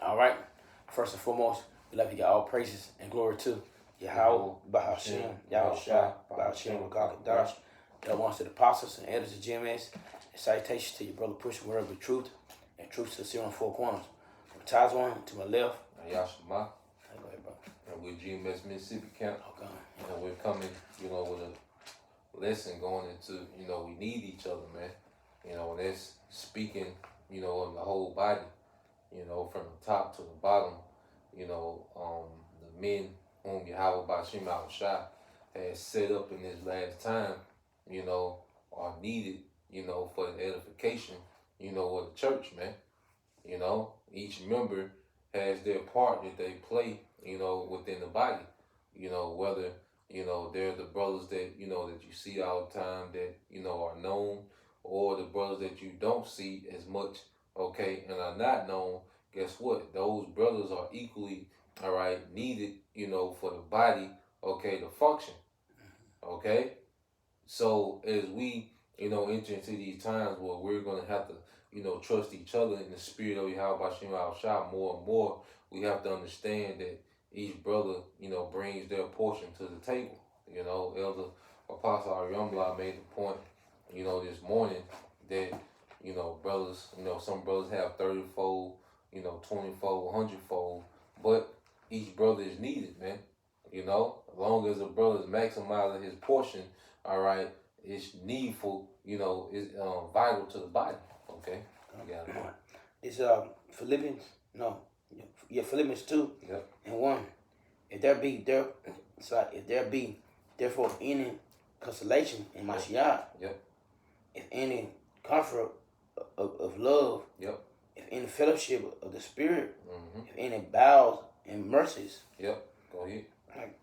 All right. First and foremost, we'd like to give all praises and glory to Yahweh, Bahashim, Yahushua, Bahashim, Rakakadash, that wants to the apostles and elders of GMS, and salutations to your brother pushing word with truth, and truth to the seal on four corners. From Tazwan to my left. Yashima. Go ahead, bro. And we're GMS Mississippi Camp. Okay. And we're coming, with a lesson going into, we need each other, man. And that's speaking, of the whole body, from the top to the bottom, the men whom Yahweh Bashim Shah has set up in this last time, are needed, for the edification, of the church, man. Each member has their part that they play, within the body, whether, they're the brothers that, that you see all the time that, are known, or the brothers that you don't see as much, okay, and are not known. Guess what? Those brothers are equally, all right, needed, for the body, okay, to function, okay? So as we, enter into these times where we're going to have to, trust each other in the spirit of Yahweh Bashim Al-Shah more and more, we have to understand that each brother, brings their portion to the table. Elder Apostle Ariambla made the point, this morning that, brothers, some brothers have 30-fold, 20-fold, 100-fold, but each brother is needed, man. As long as a brother is maximizing his portion, all right, it's needful, it's vital to the body, okay? You got it. It's Philippians, Philippians 2 and 1. If there be therefore any consolation in Mashiach, if any comfort of love, if any fellowship of the Spirit, if any bowels and mercies. Go ahead. Like,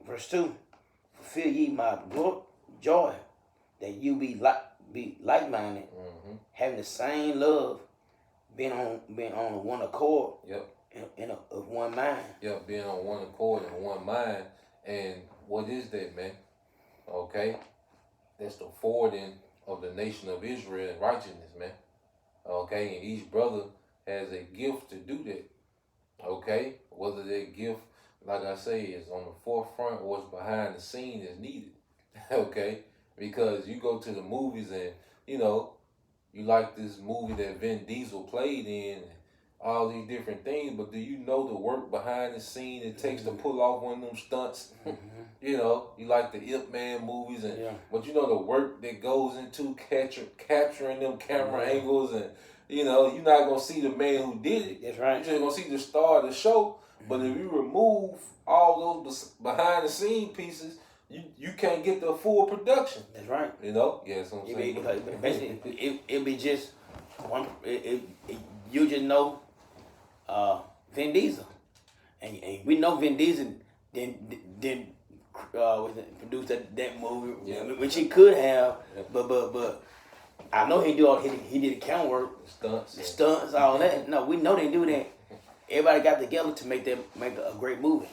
verse 2, fulfill ye my joy, that you be like-minded, having the same love, being on one accord, of one mind. Being on one accord and one mind. And what is that, man? Okay? That's the forwarding of the nation of Israel in righteousness, man. Okay? And each brother has a gift to do that. Okay? Whether that gift, like I say, is on the forefront or it's behind the scene is needed. Okay? Because you go to the movies and, you like this movie that Vin Diesel played in and all these different things, but do you know the work behind the scene it takes to pull off one of them stunts? You like the Ip Man movies, but the work that goes into capturing them camera angles, and you're not gonna see the man who did it. That's right. You're just gonna see the star of the show. But if you remove all those behind the scene pieces, you can't get the full production. That's right. Yes, I'm saying. Basically, it'll be just one. You just know Vin Diesel, and we know Vin Diesel didn't produce that movie, which he could have, but I know he did the camera work, stunts, all that. No, we know they do that. Everybody got together to make a great movie.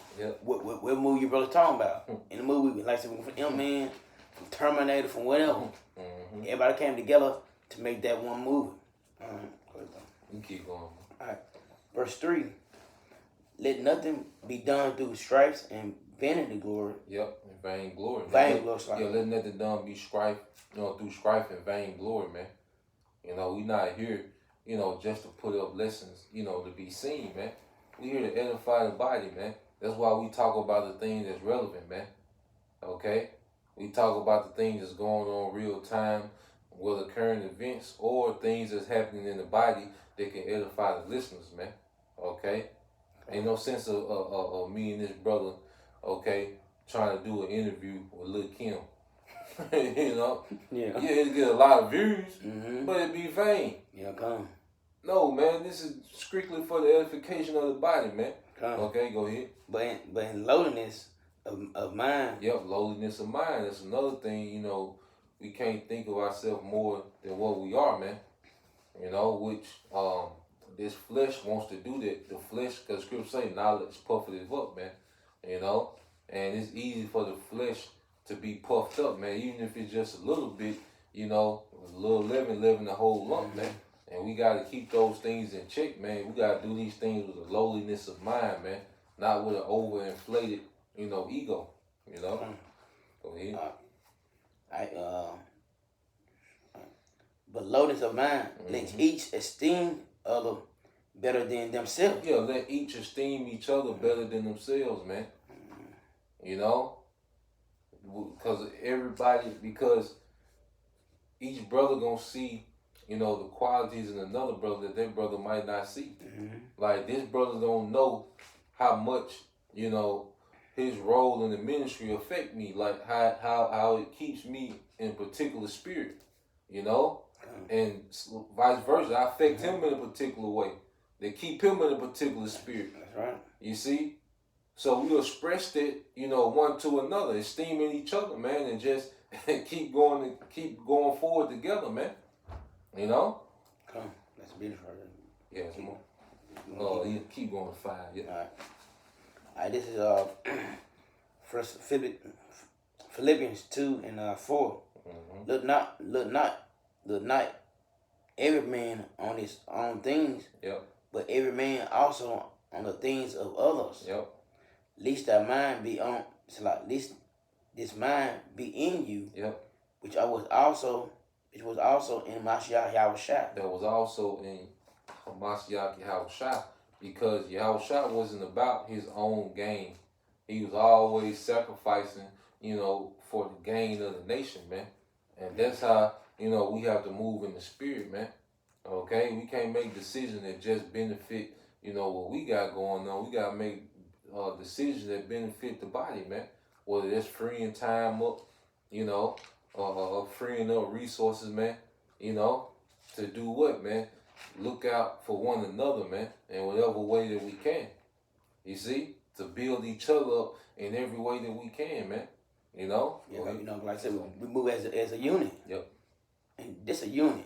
What movie you brother talking about? In the movie, like I said, from M-Man, from Terminator, from whatever. Everybody came together to make that one movie. You keep going. All right. Verse 3. Let nothing be done through stripes and vanity glory. And vain glory. Vain glory. Let nothing done be strife, through strife and vain glory, man. We not here, just to put up lessons, to be seen, man. We here to edify the body, man. That's why we talk about the things that's relevant, man. Okay? We talk about the things that's going on real time, whether current events or things that's happening in the body that can edify the listeners, man. Okay? Ain't no sense of me and this brother, okay, trying to do an interview with Lil' Kim. It'll get a lot of views, but it'd be vain. Come. No, man, this is strictly for the edification of the body, man. Come. Okay, go ahead. But in lowliness of mind. Lowliness of mind. That's another thing, we can't think of ourselves more than what we are, man. Which this flesh wants to do that. The flesh, because scripture say knowledge puffeth up, man. And it's easy for the flesh to be puffed up, man, even if it's just a little bit, a little leaven the whole lump, man. And we got to keep those things in check, man. We got to do these things with a lowliness of mind, man, not with an overinflated, ego. Go ahead. But lowness of mind, let each esteem other better than themselves. Yeah, let each esteem each other better than themselves, man. Because each brother gonna see, the qualities in another brother that their brother might not see. Like this brother don't know how much, his role in the ministry affect me, like how it keeps me in particular spirit, and vice versa. I affect him in a particular way. They keep him in a particular spirit. That's right. You see? So we expressed it, one to another, esteeming each other, man, and just keep going forward together, man. Come, that's beautiful. Yeah, some more. Oh, you keep going 5. Yeah. All right. This is First Philippians 2 and 4. Look not every man on his own things, but every man also on the things of others. Least that mind be on. It's like least this mind be in you. Which was also in Mashiach Yahushua. That was also in Mashiach Yahushua, because Yahushua wasn't about his own gain. He was always sacrificing, for the gain of the nation, man. And that's how, we have to move in the spirit, man. Okay? We can't make decisions that just benefit, what we got going on. We got to make decisions that benefit the body, man. Whether that's freeing time up, freeing up resources, man, to do what, man? Look out for one another, man, in whatever way that we can. You see? To build each other up in every way that we can, man. Yeah, like I said, we move as a unit. Yep. And this a unit.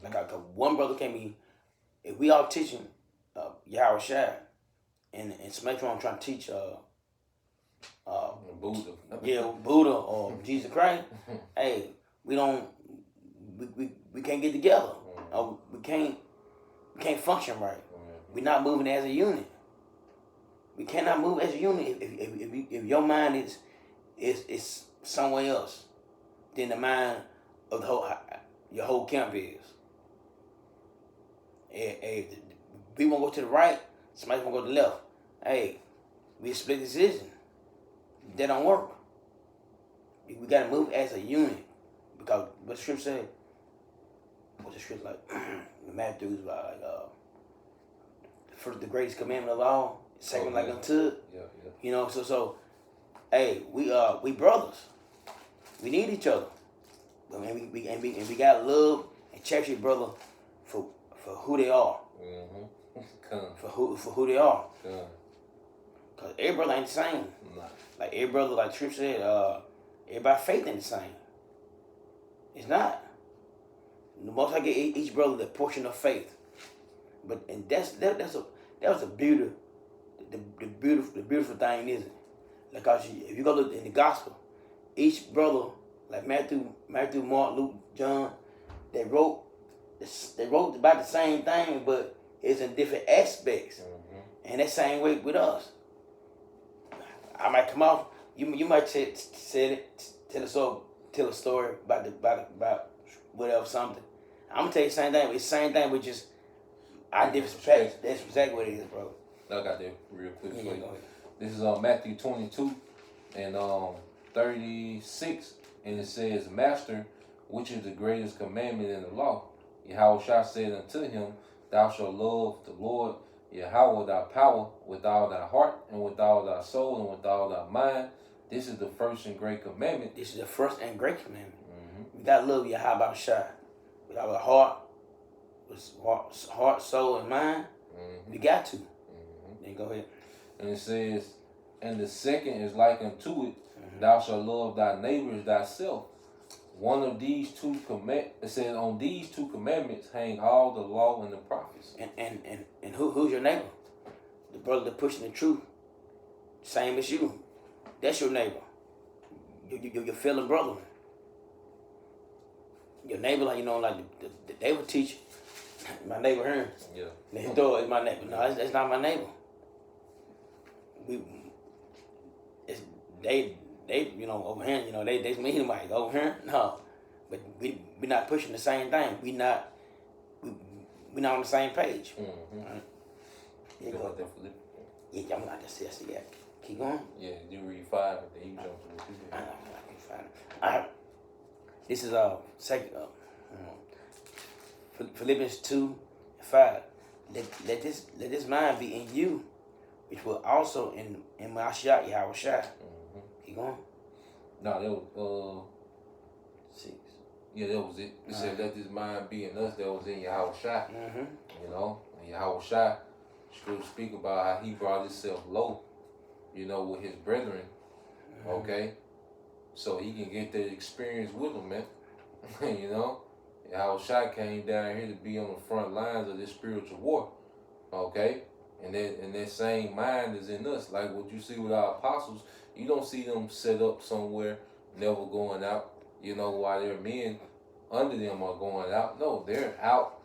Like one brother can't be, if we all teaching Yahushua and Smetron trying to teach Buddha. Buddha or Jesus Christ, hey, we can't get together. We can't function right. We're not moving as a unit. We cannot move as a unit if your mind is somewhere else than the mind of your whole camp is. If we want to go to the right, somebody want to go to the left. Hey, we split decision. That don't work. We got to move as a unit, because what the scripture said. What the scripture like? Matthew's like the greatest commandment of all, second like unto it. Yeah. So hey, we brothers. We need each other. And we gotta love and cherish each brother for who they are. For who they are. Cause every brother ain't the same. Nah. Like every brother, like Tripp said, everybody's faith ain't the same. It's not. The most I get each brother the portion of faith. But and that was a beauty. The beautiful thing, isn't it? Like if you go look in the gospel, each brother, like Matthew, Mark, Luke, John, they wrote about the same thing, but it's in different aspects. And that same way with us. I might come off. You might tell a story about whatever something. I'm gonna tell you the same thing. It's the same thing with just our different perspectives. That's exactly what it is, bro. I got that real quick for you. Go ahead. This is Matthew 22 and 36, and it says, "Master, which is the greatest commandment in the law?" Yahushua said unto him, "Thou shalt love the Lord Yahweh with thy power, with all thy heart, and with all thy soul, and with all thy mind. This is the first and great commandment." This is the first and great commandment. We gotta love Yahushua with our heart, soul, and mind. We got to. Then go ahead. And it says, "And the second is like unto it, thou shalt love thy neighbor as thyself. One of these two it says, on these two commandments hang all the law and the prophets." And who's your neighbor? The brother that pushing the truth, same as you. That's your neighbor. Your fellow brother. Your neighbor, like they would teach. My neighbor here. Yeah. Next door is my neighbor. No, that's not my neighbor. We, it's, they, over here, they mean like over here. No, but we not pushing the same thing. We not on the same page. Mm-hmm. Right? Yeah, Yeah, go go. out there, Philip. Yeah, I'm not just see. Yeah, keep going. Yeah, you read 5 and then you jump to what you I did. can find it. All right. This is second. Philippians 2:5. Let this mind be in you, which will also in Mashiach Yahweh Shai. Mm-hmm. Keep going. No, that was 6. yeah, that was it. It said, "Let this mind be in us that was in Yahweh Shai." Mm-hmm. You know, and Yahweh Shai, Scripture speak about how he brought himself low, with his brethren. Okay, so he can get that experience with them, man. Yahweh Shai came down here to be on the front lines of this spiritual war. Okay, and that same mind is in us. Like what you see with our apostles, you don't see them set up somewhere, never going out. While their men under them are going out. No, they're out.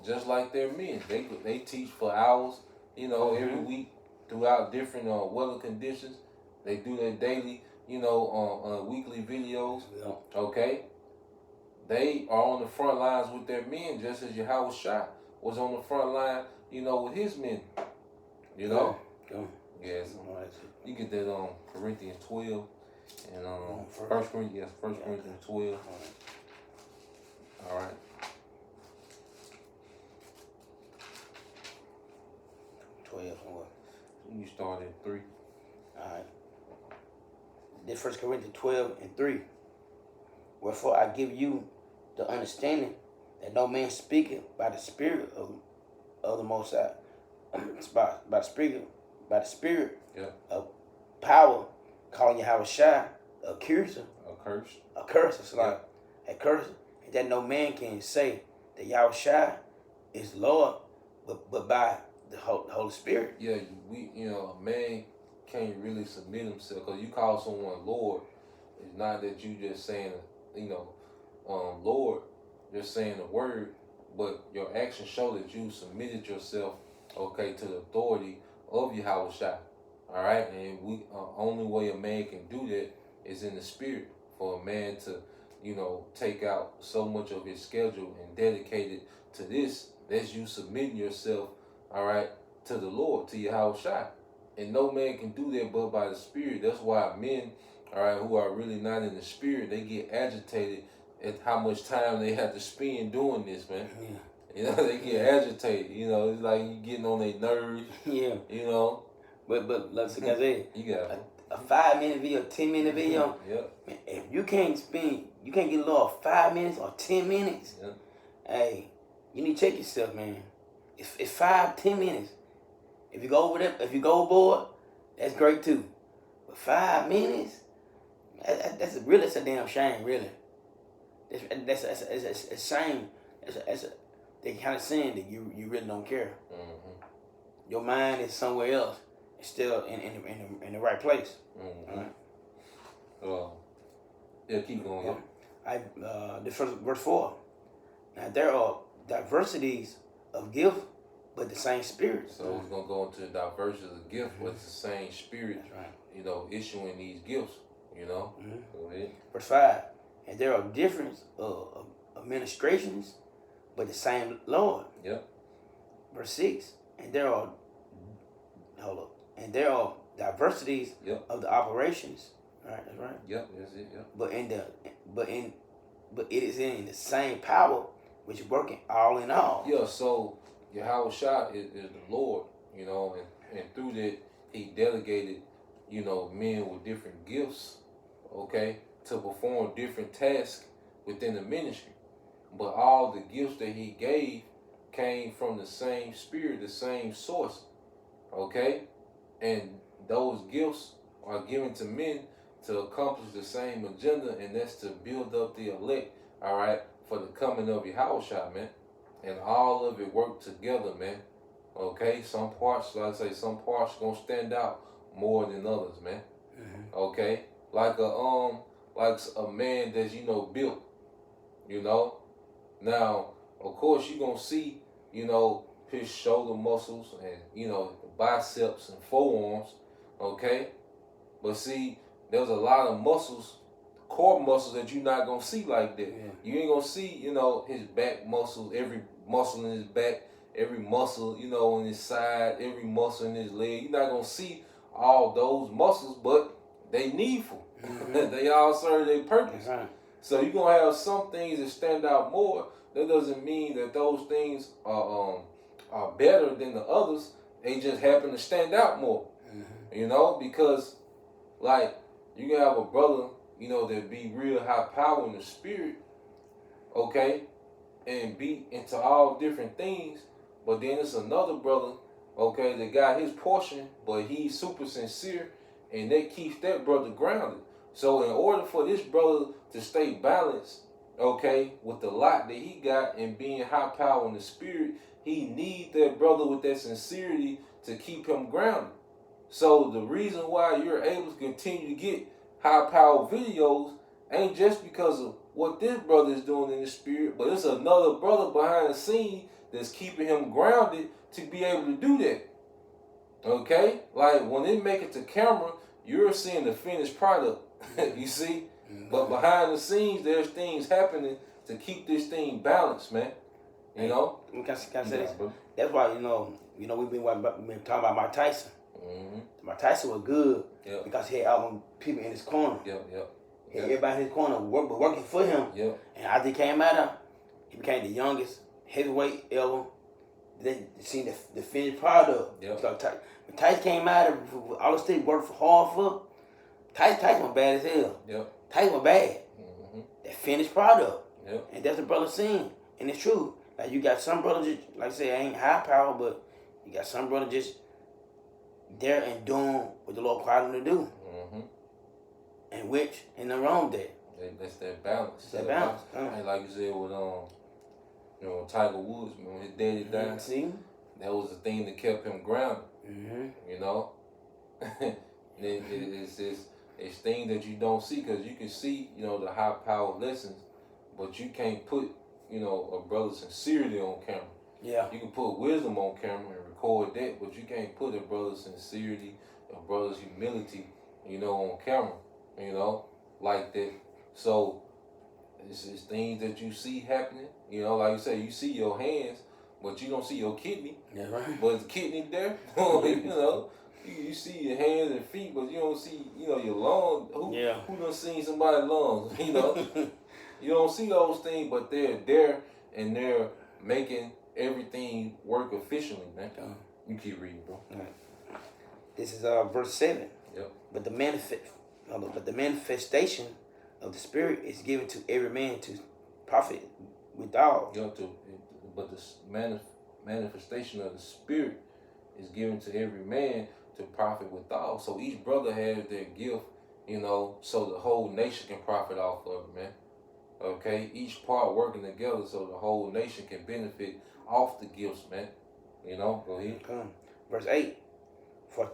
Just like their men. They teach for hours. Every week throughout different weather conditions. They do their daily. Weekly videos. Yeah. Okay. They are on the front lines with their men, just as Yahweh Shai was on the front line, with his men. Go. Yes. All right. You get that on Corinthians 12 and First Corinthians 12. All right. You start at 3. All right. This 1 Corinthians 12:3. Wherefore I give you the understanding that no man speaketh by the Spirit of the Most High, by the Spirit Yeah. of power, calling Yahweh Shai a accuser, A curse. It's like a curse, and that no man can say that Yahweh Shai is Lord, but by the Holy Spirit. Yeah, a man can't really submit himself because you call someone Lord. It's not that you just saying, Lord, just saying the word, but your actions show that you submitted yourself, okay, to the authority of Yahweh Shai. All right, and only way a man can do that is in the spirit. For a man to, take out so much of his schedule and dedicate it to this, that's you submitting yourself, all right, to the Lord, to Yahweh Shai. And no man can do that but by the Spirit. That's why men, all right, who are really not in the Spirit, they get agitated at how much time they have to spend doing this, man. Yeah. They get agitated. It's like you getting on their nerves. Yeah. But like I said, You got a 5-minute video, 10-minute video. Yep. Man, if you can't get Lord 5 minutes or 10 minutes. Yep. Hey, you need to check yourself, man. It's 5-10 minutes. If you go over there, if you go aboard, that's great too. But 5 minutes, that's a damn shame, really. That's a shame. They kind of saying that you really don't care. Mm-hmm. Your mind is somewhere else. It's still in the right place. Mm-hmm. All right. Yeah, keep going. Yeah. The first verse 4. Now there are diversities of gift, but the same Spirit. So we're gonna go into the diversity of the gift, but it's the same Spirit. That's right. Issuing these gifts. Go ahead. Verse 5. And there are different administrations, but the same Lord. Yep. Verse 6. And there are diversities of the operations. Right, that's right. Yep, that's it. Yep. But it is in the same power which is working all in all. Yeah, so Yahweh Shai is the Lord, and through that he delegated, men with different gifts, okay, to perform different tasks within the ministry. But all the gifts that he gave came from the same Spirit, the same source, okay? And those gifts are given to men to accomplish the same agenda, and that's to build up the elect, all right, for the coming of Yahweh Shai, man. And all of it work together, man. Okay, some parts, like I say, some parts gonna stand out more than others, man. Mm-hmm. Okay, like a man that's built, Now, of course you're gonna see, you know, his shoulder muscles and, you know, biceps and forearms, okay? But see, there's a lot of muscles, core muscles that you're not gonna see like that. Yeah. You ain't gonna see, you know, his back muscles, every muscle in his back, every muscle, you know, on his side, every muscle in his leg. You're not gonna see all those muscles, but they needful. Mhm. They all serve their purpose. That's right. So you're gonna have some things that stand out more. That doesn't mean that those things are better than the others. They just happen to stand out more. Mhm. You know, because like you can have a brother, you know, that be real high power in the spirit, okay, and be into all different things. But then it's another brother, okay, that got his portion, but he's super sincere, and that keeps that brother grounded. So in order for this brother to stay balanced, okay, with the lot that he got and being high power in the spirit, he need that brother with that sincerity to keep him grounded. So the reason why you're able to continue to get high power videos ain't just because of what this brother is doing in the spirit, but it's another brother behind the scene that's keeping him grounded to be able to do that. Okay? Like when they make it to camera, you're seeing the finished product. You see? But behind the scenes, there's things happening to keep this thing balanced, man. You know? Can I say this? Bro. That's why, we've been talking about Mike Tyson. Mm-hmm. Mike Tyson was good Yep. because he had all them people in his corner. Yep. Everybody in his corner working for him. Yep. And after he came out, he became the youngest heavyweight ever. Then seen the finished product. Yep. So when Tyson came out, all the stuff he worked hard for. Tyson was bad as hell. Yep. Tyson was bad. Mm-hmm. That finished product. Yep. And that's the brother seen. And it's true. Like you got some brothers just, like I say, ain't high power, but you got some brothers just there and doing what the Lord called them to do. Mm-hmm. And which in the wrong day. That's that balance. That balance. And like you said with Tiger Woods, when his daddy died, See? that was the thing that kept him grounded. Mm-hmm. You know, it's things that you don't see because you can see, you know, the high power lessons, but you can't put, you know, a brother's sincerity on camera. Yeah. You can put wisdom on camera and record that, but you can't put a brother's sincerity, a brother's humility, you know, on camera, you know, like that. So it's things that you see happening, you know, like you say, you see your hands, but you don't see your kidney. That's right. But the kidney there, you know, you see your hands and feet, but you don't see, you know, your lungs. Who done seen somebody's lungs, you know? You don't see those things, but they're there and they're making everything work efficiently, man. You keep reading, bro. All right. This is verse 7. Yep. But the manifestation of the Spirit is given to every man to profit withal. But the manifestation of the Spirit is given to every man to profit withal. So each brother has their gift, you know, so the whole nation can profit off of it, man. Okay? Each part working together so the whole nation can benefit off the gifts, man. You know, go ahead. Verse 8. For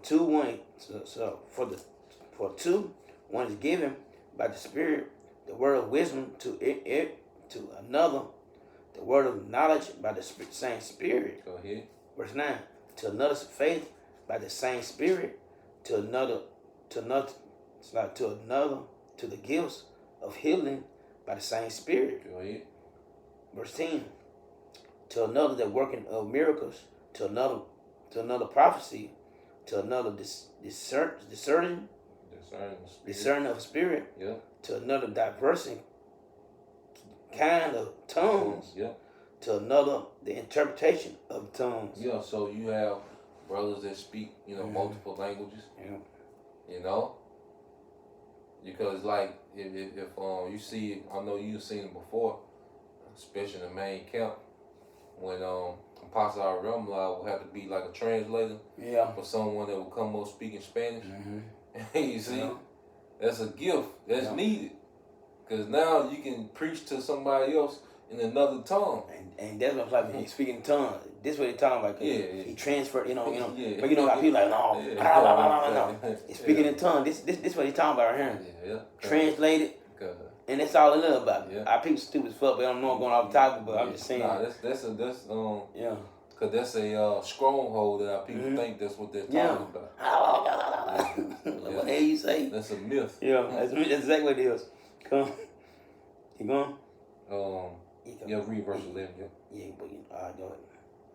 two, one is given by the Spirit the word of wisdom to another, the word of knowledge by the same Spirit. Go ahead. Verse 9. To another faith by the same Spirit, to another to the gifts of healing by the same Spirit. Go ahead. Verse 10. To another the working of miracles, to another prophecy, to another discerning of spirit, yeah. To another diverse kind of tongues, yeah. To another the interpretation of tongues. Yeah, so you have brothers that speak, you know, multiple languages. Yeah. You know? Because like if you see it, I know you've seen it before, especially in the main camp, when Apostle Aramla would have to be like a translator. Yeah. For someone that would come up speaking Spanish. Mm-hmm. You see? Yeah. That's a gift that's needed. Because now you can preach to somebody else in another tongue. And that's what I'm like, he's speaking in tongues. This is what he's talking about. He transferred, Yeah. But how people like, no, He's speaking in tongues. This is what he's talking about right here. Yeah. Translated. And that's all I know about it. Yeah. I people stupid as fuck, but I don't know I'm going off topic, but I'm just saying. Nah, that's yeah. Cause that's a stronghold that people think that's what they're talking about. What the hell you say? That's a myth. Yeah, that's exactly what it is. Come, you going? Yeah, read verse 11. Yeah, but go ahead.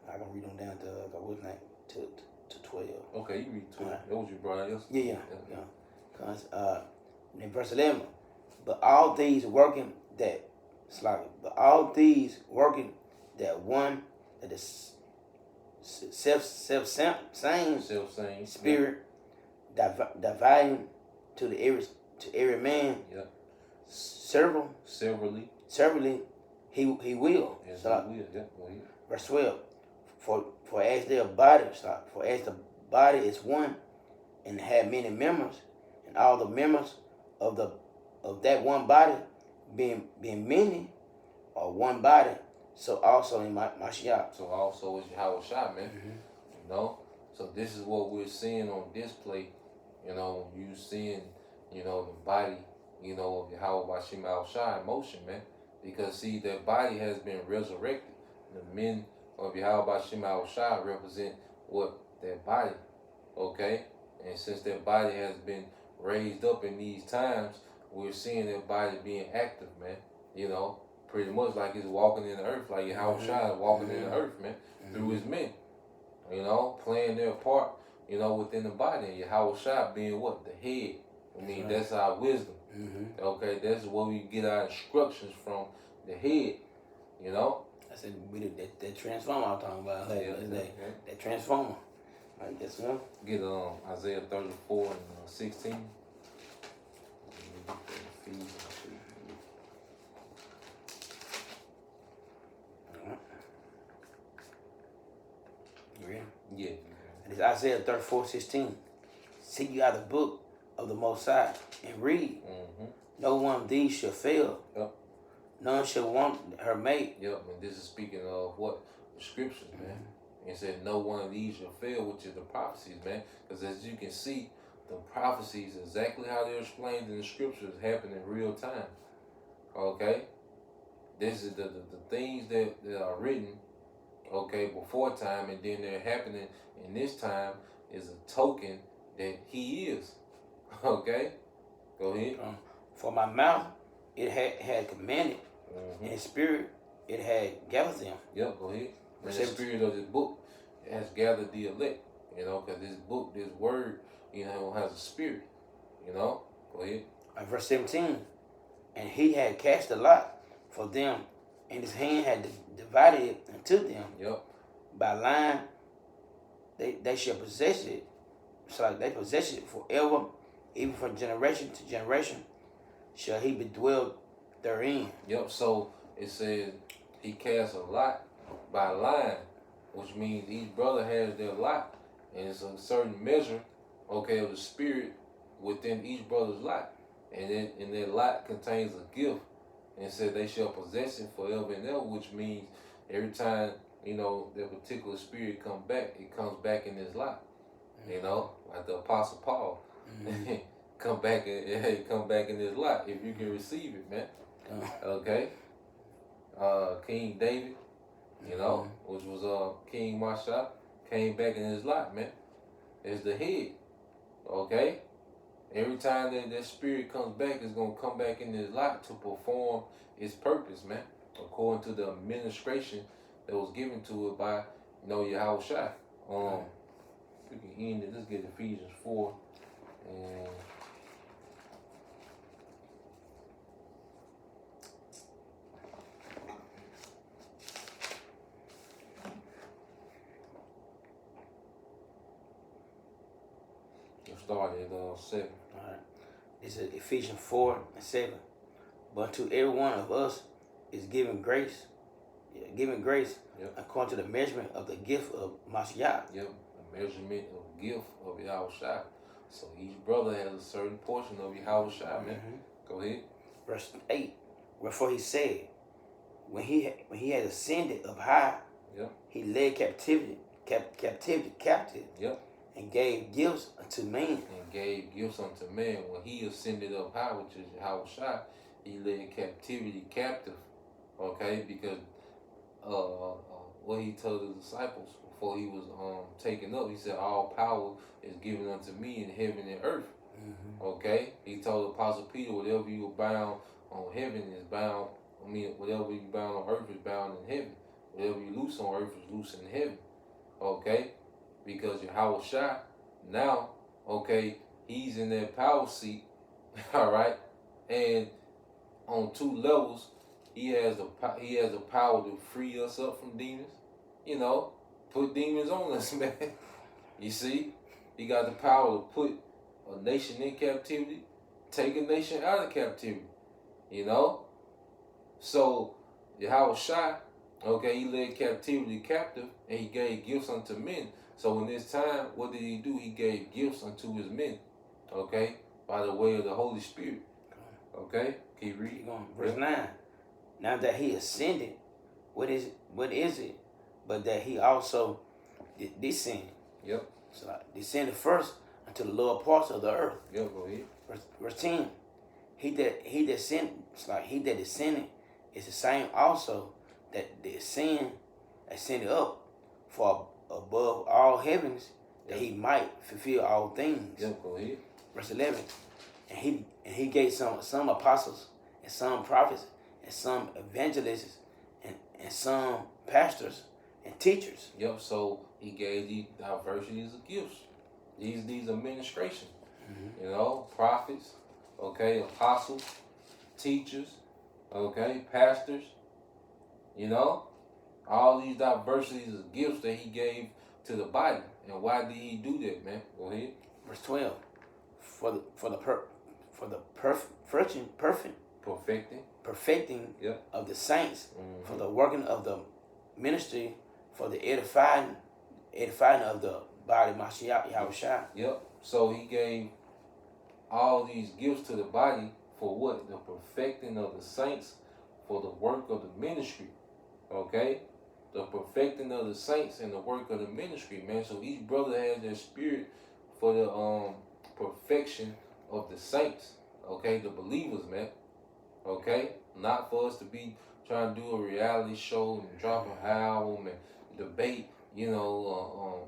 I can read them down to what's name to 12. Okay, you read 12. That was you brought out yesterday. Yeah. Cause in verse 11, but all these working that one that is same spirit dividing to every man severally he will. Yes, So, he will. Yeah, go ahead. Verse 12, for as their body, for as the body is one and have many members, and all the members of that one body being many or one body, so also in Mashiach. So also is Yahweh Shai, man. You know? So this is what we're seeing on display. You know, you seeing, the body, of Yahweh Bashim Al Shai in motion, man. Because see, that body has been resurrected. The men of Yahweh Bashim Al Shai represent what? That body. Okay? And since that body has been raised up in these times, we're seeing that body being active, man. Pretty much like it's walking in the earth, like Yahweh Shai is walking in the earth, man, through his men. Playing their part, within the body. And Yahweh Shai being what? The head. That's our wisdom. Okay, that's where we get our instructions from, the head. I said that transformer I'm talking about. That transformer. I guess so. Get Isaiah 34 and 16. Yeah. It's Isaiah 34:16. Seek you out the book of the Most High and read. No one of these shall fail. Yep. None shall want her mate. Yep. And this is speaking of what? The scriptures, man. And said no one of these shall fail, which is the prophecies, man. Because as you can see, the prophecies, exactly how they're explained in the scriptures, happen in real time. Okay? This is the things that are written, okay, before time, and then they're happening in this time is a token that he is. Okay? Go ahead. For my mouth, it had commanded, and his spirit, it had gathered them. Yep, go ahead. And the spirit of this book has gathered the elect, because this book, this word, has a spirit, Go ahead. Verse 17, and he had cast a lot for them, and his hand had divided it unto them. Yep. By line, they shall possess it. So like they possess it forever, even from generation to generation, shall he be dwelled therein. Yep, so it says he cast a lot by line, which means each brother has their lot, and it's a certain measure, okay, of the spirit within each brother's lot. And that lot contains a gift, and it said they shall possess it forever and ever, which means every time, that particular spirit comes back, it comes back in this lot. Like the Apostle Paul. come back in this lot if you can receive it, man. Okay. King David, which was King Marsha, came back in his lot, man. As the head. Okay? Every time that spirit comes back, it's gonna come back in his lot to perform its purpose, man. According to the administration that was given to it by, Yahweh Shai. We can end it. Let's get Ephesians 4 and start at 7. All right. This is Ephesians 4:7. But to every one of us is given grace, Yep. according to the measurement of the gift of Mashiach. Yep, a measurement of gift of Yahweh Shai. So each brother has a certain portion of Yahweh Shai, man. Go ahead. Verse 8. Wherefore he said, when he had ascended up high, yep, he led captivity captive. Yep. And gave gifts unto man. And gave gifts unto man. When he ascended up high, which is Yahweh Shai, he led captivity captive, okay, because what he told his disciples before he was taken up, he said, all power is given unto me in heaven and earth. Okay, he told Apostle Peter, whatever you are bound on heaven is bound. I mean, whatever you bound on earth is bound in heaven. Whatever you loose on earth is loose in heaven. Okay, because Yahweh Shai now, okay, he's in that power seat. All right, and on two levels, he has the power to free us up from demons. You know, put demons on us, man. You see, he got the power to put a nation in captivity, take a nation out of captivity. You know, so Yahweh Shai, okay, he led captivity captive, and he gave gifts unto men. So in this time, what did he do? He gave gifts unto his men, okay, by the way of the Holy Spirit. Okay, keep reading. Verse 9. Now that he ascended, what is it? But that he also descended. Yep. So descended first unto the lower parts of the earth. Yep, go ahead. Verse 10. He that descended is the same also that ascended up for above all heavens, that he might fulfill all things. Yep, go ahead. Verse 11. And he gave some apostles, and some prophets, and some evangelists, and some pastors and teachers. Yep, so he gave these diversities of gifts. These administration. You know, prophets, okay, apostles, teachers, okay, pastors, you know, all these diversities of gifts that he gave to the body. And why did he do that, man? Go ahead. Verse 12. Perfecting yep. of the saints, for the working of the ministry, for the edifying of the body, Mashiach Yahushua. Yep. So he gave all these gifts to the body for what? The perfecting of the saints, for the work of the ministry. Okay? The perfecting of the saints and the work of the ministry, man. So each brother has their spirit for the perfection of the saints. Okay? The believers, man. Okay? Not for us to be trying to do a reality show and drop a album and debate, you know,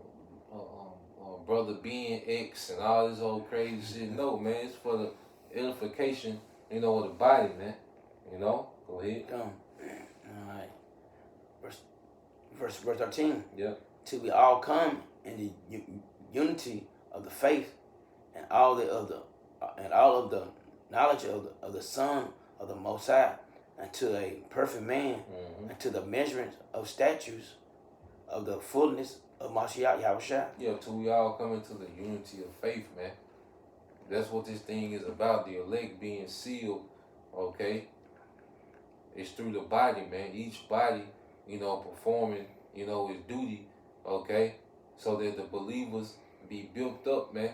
brother being X and all this whole crazy shit. No, man, it's for the edification, you know, of the body, man. You know? Go ahead. All right. Verse 13. Yep. Till we all come in the unity of the faith and all of the knowledge of the Son of the Most High, unto a perfect man, unto the measurement of statues of the fullness of Mashiach Yahushua. Yeah, till we all come into the unity of faith, man. That's what this thing is about, the elect being sealed, okay? It's through the body, man. Each body, you know, performing, you know, its duty, okay? So that the believers be built up, man,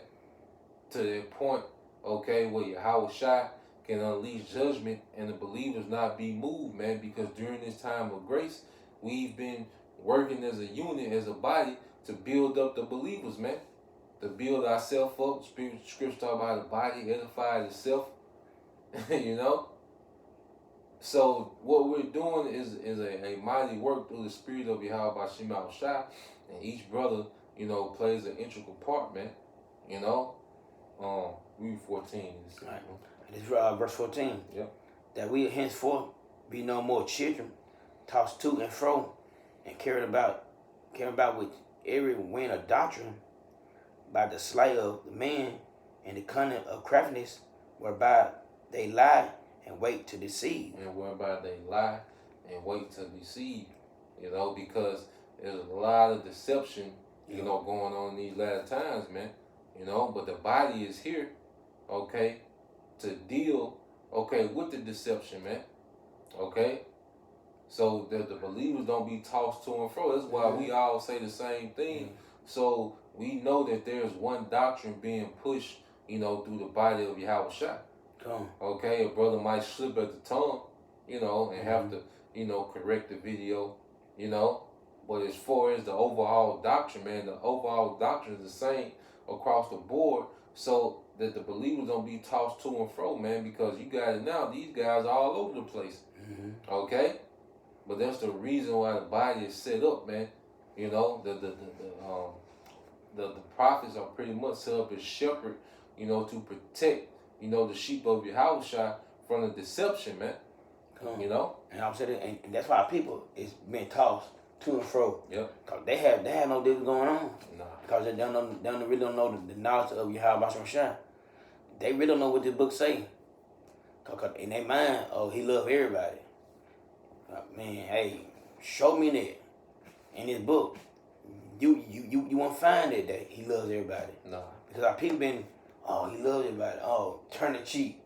to that point, okay, where Yahweh Shai can unleash judgment and the believers not be moved, man, because during this time of grace, we've been working as a unit, as a body, to build up the believers, man. To build ourselves up. Scripture talk about the body edify itself. You know? So what we're doing is a mighty work through the spirit of Yahweh Shema Shai. And each brother, you know, plays an integral part, man. You know? Read 14. Right. This verse 14. Yep. That we henceforth be no more children, tossed to and fro, and carried about with every wind of doctrine, by the sleight of the man and the cunning of craftiness, whereby they lie and wait to deceive. And whereby they lie and wait to deceive. You know, because there's a lot of deception, you know, going on in these latter times, man. You know, but the body is here, okay, to deal, okay, with the deception, man. Okay? So that the believers don't be tossed to and fro. That's why we all say the same thing. So we know that there's one doctrine being pushed, you know, through the body of Yahweh Shai. Okay, a brother might slip at the tongue, you know, and have to, you know, correct the video, you know. But as far as the overall doctrine, man, the overall doctrine is the same across the board, so that the believers don't be tossed to and fro, man. Because you guys now, these guys are all over the place. Okay, but that's the reason why the body is set up, man. You know, the prophets are pretty much set up as shepherd, you know, to protect, you know, the sheep of your house from the deception, man. You know, and I'm saying, and that's why people is being tossed to and fro. Yep. Cause they have no idea what's going on. Nah. Because they really don't know the knowledge of Yahweh Shah. They really don't know what the book say. Cause in their mind, oh, he love everybody. Man, hey, show me that in this book. You won't find that he loves everybody. Nah. Because our people been, oh, he loves everybody. Oh, turn the cheek.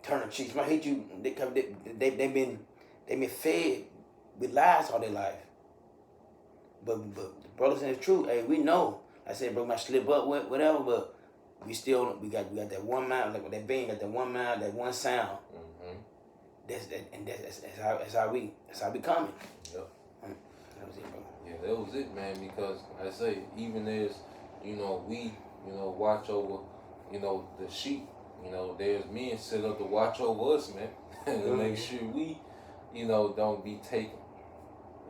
Turn the cheeks. Might hate you. They've been fed with lies all their life. But the brothers and the truth, hey, we know. I said, bro, might slip up, whatever, but we got that one mouth, like that being, got that one mouth, that one sound. That's how we coming. Yep. That was it, bro. Yeah, that was it, man. Because like I say, even as you know, we watch over, you know, the sheep. You know, there's men set up to watch over us, man, to make sure we, you know, don't be taken.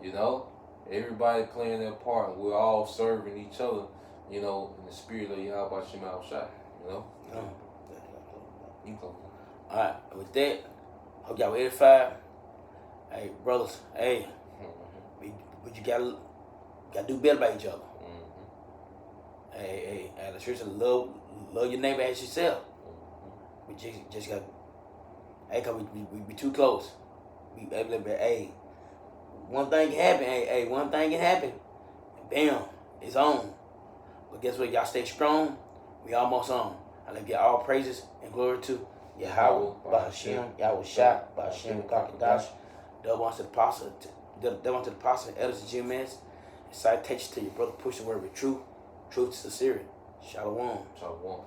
You know, everybody playing their part. We're all serving each other, you know, in the spirit of Yahweh Shema Shai. You know. You go. All right. With that, hope y'all were edified. Hey, brothers. Hey, but you gotta do better by each other. Hey, the church love your neighbor as yourself. We just got, hey, cause we too close. Hey, one thing can happen. Hey, one thing can happen. Bam, it's on. But guess what? Y'all stay strong. We almost on. I let get all praises and glory to Yahweh, Bahashem, Yahweh Shah, Bahashem, Kakadash. Double unto the apostle, elders and G-Mans. Citation to your brother, push the word with truth. Truth to sincerity. Shalom. Shalom.